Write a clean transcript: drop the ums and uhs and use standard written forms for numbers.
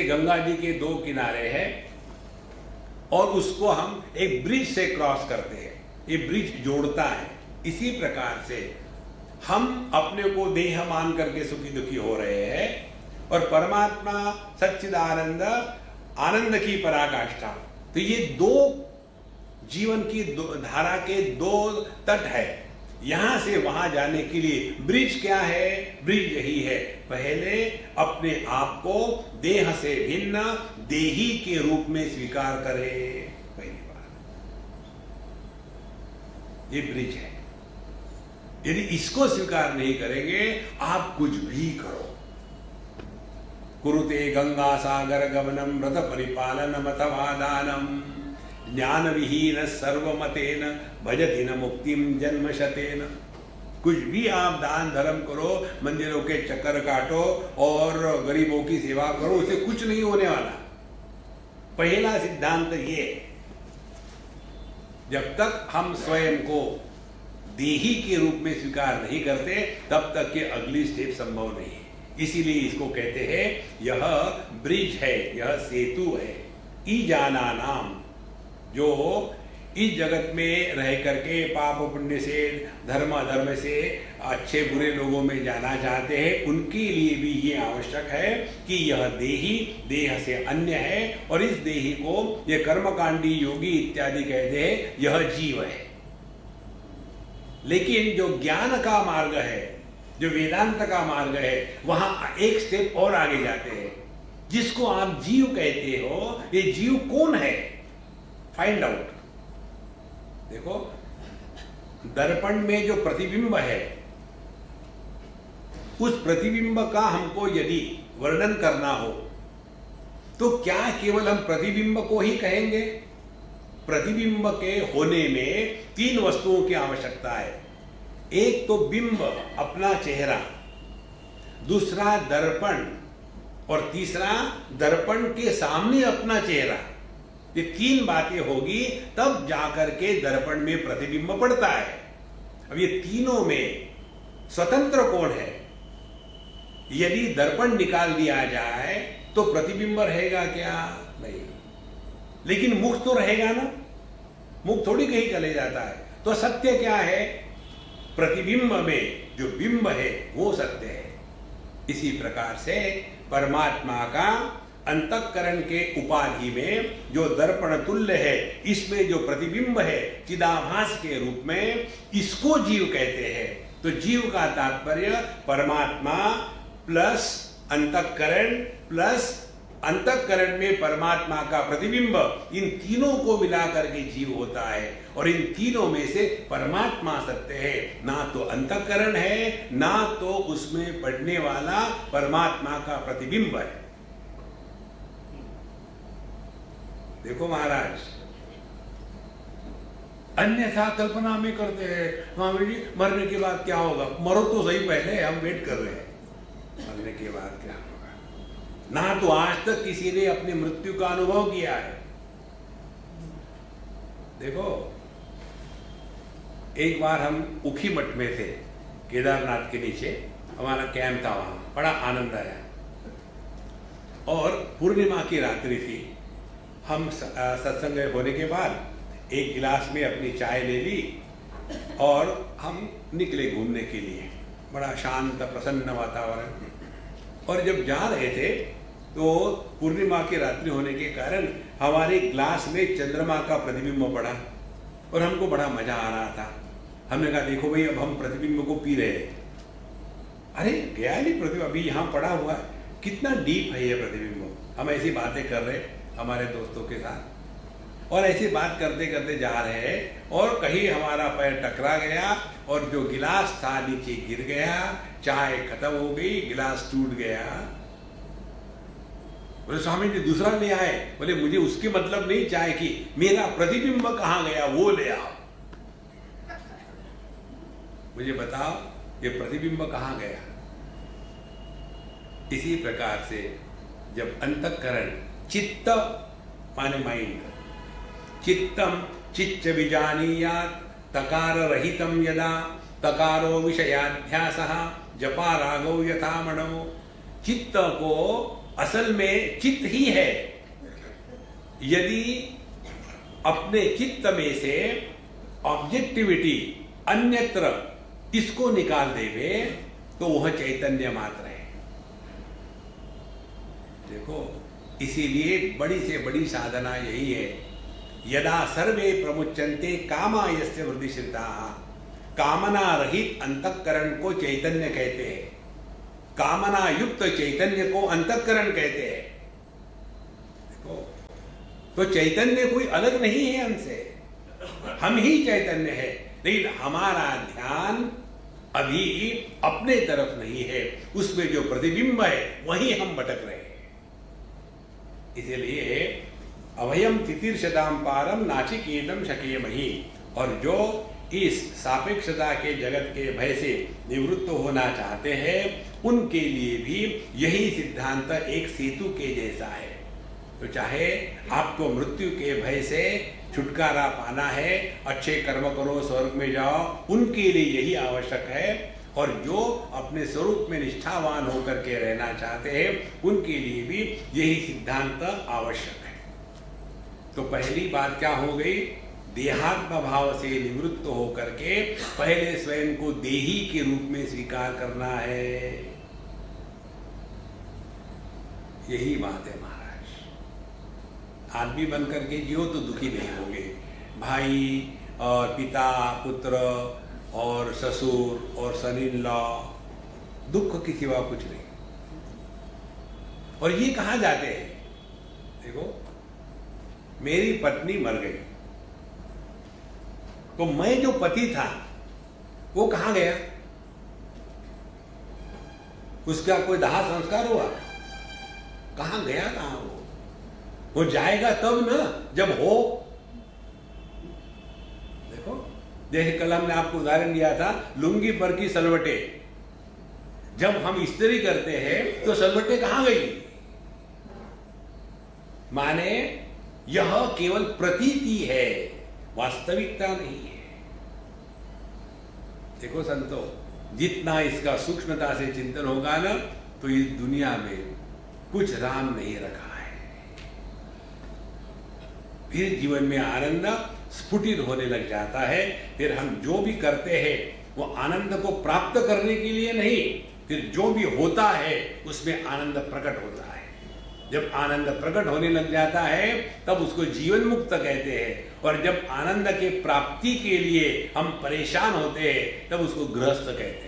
गंगा जी के दो किनारे हैं और उसको हम एक ब्रिज से क्रॉस करते हैं, ये ब्रिज जोड़ता है। इसी प्रकार से हम अपने को देह मान करके सुखी दुखी हो रहे हैं और परमात्मा सच्चिदानंद आनंद की पराकाष्ठा। तो ये दो जीवन की धारा के दो तट है। यहां से वहां जाने के लिए ब्रिज क्या है? ब्रिज यही है, पहले अपने आप को देह से भिन्न देही के रूप में स्वीकार करे। पहली बात ये ब्रिज है। यदि इसको स्वीकार नहीं करेंगे, आप कुछ भी करो। कुरुते गंगा सागर गमनम व्रत परिपालनम अथवा दानम ज्ञान विहीन सर्वमतेन भजति न मुक्तिम जन्म शतेन। कुछ भी आप दान धर्म करो, मंदिरों के चक्कर काटो और गरीबों की सेवा करो, उससे कुछ नहीं होने वाला। पहला सिद्धांत ये, जब तक हम स्वयं को देही के रूप में स्वीकार नहीं करते, तब तक के अगली स्टेप संभव नहीं है। इसीलिए इसको कहते हैं यह ब्रिज है, यह सेतु है। ई जाना नाम, जो इस जगत में रह करके पाप पुण्य से, धर्म अधर्म से, अच्छे बुरे लोगों में जाना चाहते हैं, उनके लिए भी ये आवश्यक है कि यह देही देह से अन्य है और इस देही को ये कर्मकांडी योगी इत्यादि कहते हैं, यह जीव है। लेकिन जो ज्ञान का मार्ग है, जो वेदांत का मार्ग है, वहां एक स्टेप और आगे जाते हैं। जिसको आप जीव कहते हो, ये जीव कौन है? Find out. देखो, दर्पण में जो प्रतिबिंब है, उस प्रतिबिंब का हमको यदि वर्णन करना हो तो क्या केवल हम प्रतिबिंब को ही कहेंगे? प्रतिबिंब के होने में तीन वस्तुओं की आवश्यकता है। एक तो बिंब, अपना चेहरा, दूसरा दर्पण और तीसरा दर्पण के सामने अपना चेहरा। ये तीन बातें होगी तब जाकर के दर्पण में प्रतिबिंब पड़ता है। अब ये तीनों में स्वतंत्र कौन है? यदि दर्पण निकाल दिया जाए तो प्रतिबिंब रहेगा क्या? नहीं। लेकिन मुख तो रहेगा ना, मुख थोड़ी कहीं चले जाता है। तो सत्य क्या है? प्रतिबिंब में जो बिंब है वो सत्य है। इसी प्रकार से परमात्मा का अंतःकरण के उपाधि में जो दर्पण तुल्य है, इसमें जो प्रतिबिंब है चिदाभास के रूप में, इसको जीव कहते हैं। तो जीव का तात्पर्य परमात्मा प्लस अंतःकरण प्लस अंतःकरण में परमात्मा का प्रतिबिंब, इन तीनों को मिलाकर के जीव होता है। और इन तीनों में से परमात्मा सत्य है, ना तो अंतःकरण है, ना तो उसमें पड़ने वाला परमात्मा का प्रतिबिंब है। देखो महाराज, अन्यथा कल्पना में करते हैं, स्वामी जी मरने के बाद क्या होगा? मरो तो सही पहले, हम वेट कर रहे हैं मरने के बाद क्या होगा। ना तो आज तक किसी ने अपनी मृत्यु का अनुभव किया है। देखो, एक बार हम उखी मठ में थे, केदारनाथ के नीचे हमारा कैंप था, वहां बड़ा आनंद आया। और पूर्णिमा की रात्रि थी। हम सत्संग होने के बाद एक गिलास में अपनी चाय ले ली और हम निकले घूमने के लिए। बड़ा शांत प्रसन्न वातावरण। और जब जा रहे थे तो पूर्णिमा की रात्रि होने के कारण हमारे गिलास में चंद्रमा का प्रतिबिंब पड़ा और हमको बड़ा मजा आ रहा था। हमने कहा देखो भाई, अब हम प्रतिबिंब को पी रहे हैं। अरे गया नहीं प्रतिबिंब, अभी यहाँ पड़ा हुआ है, कितना डीप है ये प्रतिबिंब। हम ऐसी बातें कर रहे हमारे दोस्तों के साथ और ऐसी बात करते करते जा रहे हैं और कहीं हमारा पैर टकरा गया और जो गिलास था नीचे गिर गया, चाय खत्म हो गई, गिलास टूट गया। बोले स्वामी जी दूसरा ले आए। बोले मुझे उसकी मतलब नहीं चाय की, मेरा प्रतिबिंब कहां गया वो ले आओ। मुझे बताओ ये प्रतिबिंब कहां गया? इसी प्रकार से जब अंतःकरण, चित्त माने माइंड, चित्तम चित्त विजानीयात् तकार रहितम यदा तकारो विषयाध्यासः जपा रागो यथा मणो। चित्त को असल में चित्त ही है। यदि अपने चित्त में से ऑब्जेक्टिविटी अन्यत्र इसको निकाल देवे तो वह चैतन्य मात्र है। देखो, इसीलिए बड़ी से बड़ी साधना यही है, यदा सर्वे प्रमुच्यन्ते कामायस्य वृद्धिश्रिताः। कामना रहित अंतःकरण को चैतन्य कहते हैं, कामना युक्त चैतन्य को अंतःकरण कहते हैं। देखो, तो चैतन्य कोई अलग नहीं है हमसे, हम ही चैतन्य है, लेकिन हमारा ध्यान अभी अपने तरफ नहीं है, उसमें जो प्रतिबिंब है वही हम भटक रहे हैं। इसलिए अभयम तितिर्षदाम पारम नाचिकेतम शकेमहि, और जो इस सापेक्षता के जगत के भय से निवृत्त होना चाहते हैं उनके लिए भी यही सिद्धांत एक सेतु के जैसा है। तो चाहे आपको मृत्यु के भय से छुटकारा पाना है, अच्छे कर्म करो स्वर्ग में जाओ, उनके लिए यही आवश्यक है, और जो अपने स्वरूप में निष्ठावान होकर के रहना चाहते हैं उनके लिए भी यही सिद्धांत आवश्यक है। तो पहली बात क्या हो गई, देहात्म भाव से निवृत्त होकर के पहले स्वयं को देही के रूप में स्वीकार करना है। यही बात है महाराज। आदमी बनकर के जियो तो दुखी नहीं होंगे, भाई और पिता पुत्र और ससुर और सन इन लॉ, दुख के सिवा कुछ नहीं। और ये कहा जाते हैं, देखो मेरी पत्नी मर गई तो मैं जो पति था वो कहां गया, उसका कोई दाह संस्कार हुआ, कहां गया, कहां वो जाएगा तब ना जब हो। देखो, जैसे कल हमने आपको उदाहरण दिया था लुंगी पर की सलवटे, जब हम इस्त्री करते हैं तो सलवटे कहां गई, माने यह केवल प्रतीति है, वास्तविकता नहीं है। देखो संतो, जितना इसका सूक्ष्मता से चिंतन होगा ना तो इस दुनिया में कुछ राम नहीं रखा है। फिर जीवन में आनंद स्फुटित होने लग जाता है। फिर हम जो भी करते हैं वो आनंद को प्राप्त करने के लिए नहीं, फिर जो भी होता है उसमें आनंद प्रकट होता है। जब आनंद प्रकट होने लग जाता है तब उसको जीवन मुक्त कहते हैं, और जब आनंद के प्राप्ति के लिए हम परेशान होते हैं तब उसको गृहस्थ कहते हैं।